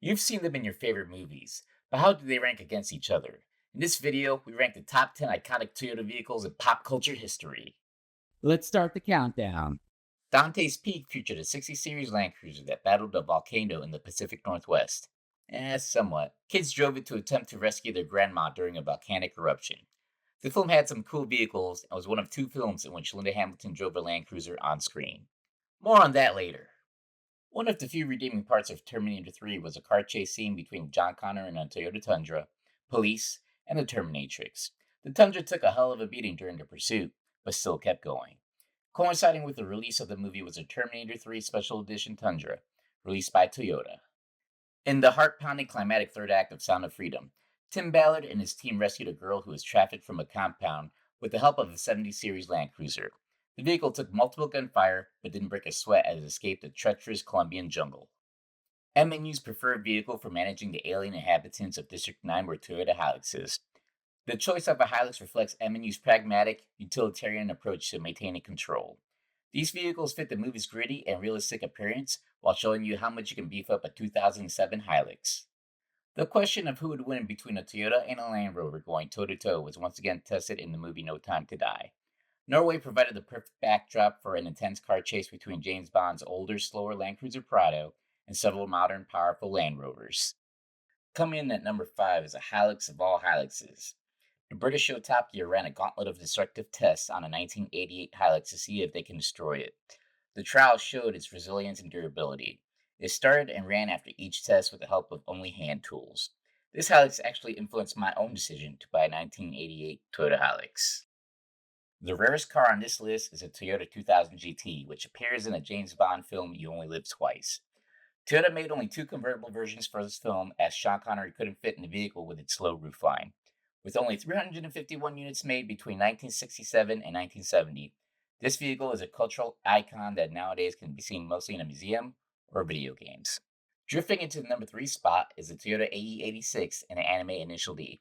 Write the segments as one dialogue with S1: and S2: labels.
S1: You've seen them in your favorite movies, but how do they rank against each other? In this video, we rank the top 10 iconic Toyota vehicles in pop culture history.
S2: Let's start the countdown.
S1: Dante's Peak featured a 60 Series Land Cruiser that battled a volcano in the Pacific Northwest. Somewhat. Kids drove it to attempt to rescue their grandma during a volcanic eruption. The film had some cool vehicles and was one of two films in which Linda Hamilton drove a Land Cruiser on screen. More on that later. One of the few redeeming parts of Terminator 3 was a car chase scene between John Connor and a Toyota Tundra, police, and the Terminatrix. The Tundra took a hell of a beating during the pursuit, but still kept going. Coinciding with the release of the movie was a Terminator 3 Special Edition Tundra, released by Toyota. In the heart pounding climatic third act of Sound of Freedom, Tim Ballard and his team rescued a girl who was trafficked from a compound with the help of a 70 Series Land Cruiser. The vehicle took multiple gunfire, but didn't break a sweat as it escaped the treacherous Colombian jungle. MNU's preferred vehicle for managing the alien inhabitants of District 9 were Toyota Hiluxes. The choice of a Hilux reflects MNU's pragmatic, utilitarian approach to maintaining control. These vehicles fit the movie's gritty and realistic appearance while showing you how much you can beef up a 2007 Hilux. The question of who would win between a Toyota and a Land Rover going toe to toe was once again tested in the movie No Time to Die. Norway provided the perfect backdrop for an intense car chase between James Bond's older, slower Land Cruiser Prado and several modern, powerful Land Rovers. Coming in at number 5 is a Hilux of all Hiluxes. The British show Top Gear ran a gauntlet of destructive tests on a 1988 Hilux to see if they can destroy it. The trial showed its resilience and durability. It started and ran after each test with the help of only hand tools. This Hilux actually influenced my own decision to buy a 1988 Toyota Hilux. The rarest car on this list is a Toyota 2000 GT, which appears in a James Bond film You Only Live Twice. Toyota made only two convertible versions for this film, as Sean Connery couldn't fit in the vehicle with its low roofline. With only 351 units made between 1967 and 1970, this vehicle is a cultural icon that nowadays can be seen mostly in a museum or video games. Drifting into the number 3 spot is the Toyota AE86 and the anime Initial D.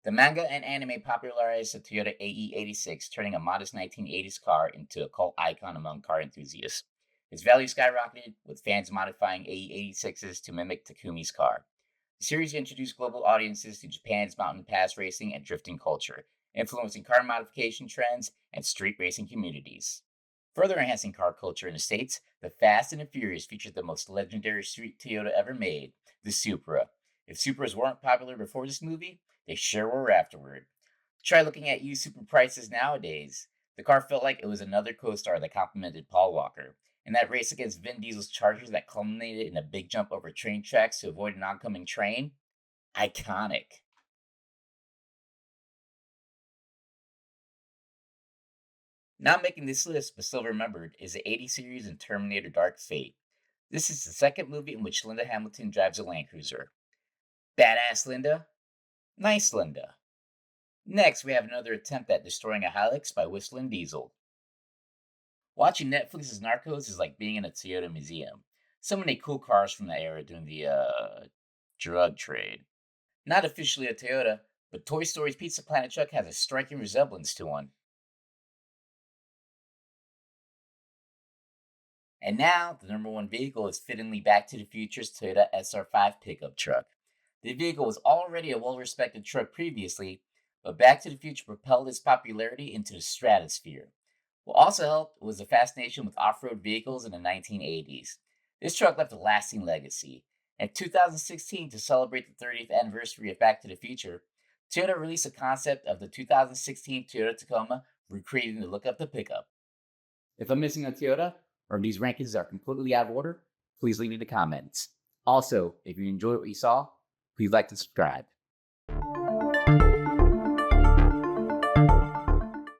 S1: The manga and anime popularized the Toyota AE86, turning a modest 1980s car into a cult icon among car enthusiasts. Its value skyrocketed, with fans modifying AE86s to mimic Takumi's car. The series introduced global audiences to Japan's mountain pass racing and drifting culture, influencing car modification trends and street racing communities. Further enhancing car culture in the States, the Fast and the Furious featured the most legendary street Toyota ever made, the Supra. If Supras weren't popular before this movie, they sure were afterward. Try looking at used Supra prices nowadays. The car felt like it was another co-star that complimented Paul Walker. And that race against Vin Diesel's Chargers that culminated in a big jump over train tracks to avoid an oncoming train? Iconic. Not making this list, but still remembered, is the 80 series and Terminator Dark Fate. This is the second movie in which Linda Hamilton drives a Land Cruiser. Badass Linda? Nice Linda. Next, we have another attempt at destroying a Hilux by whistling Diesel. Watching Netflix's Narcos is like being in a Toyota museum. So many cool cars from that era doing the drug trade. Not officially a Toyota, but Toy Story's Pizza Planet truck has a striking resemblance to one. And now, the number one vehicle is fittingly Back to the Future's Toyota SR5 pickup truck. The vehicle was already a well respected truck previously, but Back to the Future propelled its popularity into the stratosphere. What also helped was the fascination with off road vehicles in the 1980s. This truck left a lasting legacy. In 2016, to celebrate the 30th anniversary of Back to the Future, Toyota released a concept of the 2016 Toyota Tacoma, recreating the look of the pickup. If I'm missing a Toyota, or if these rankings are completely out of order, please leave me in the comments. Also, if you enjoyed what you saw, please like and subscribe.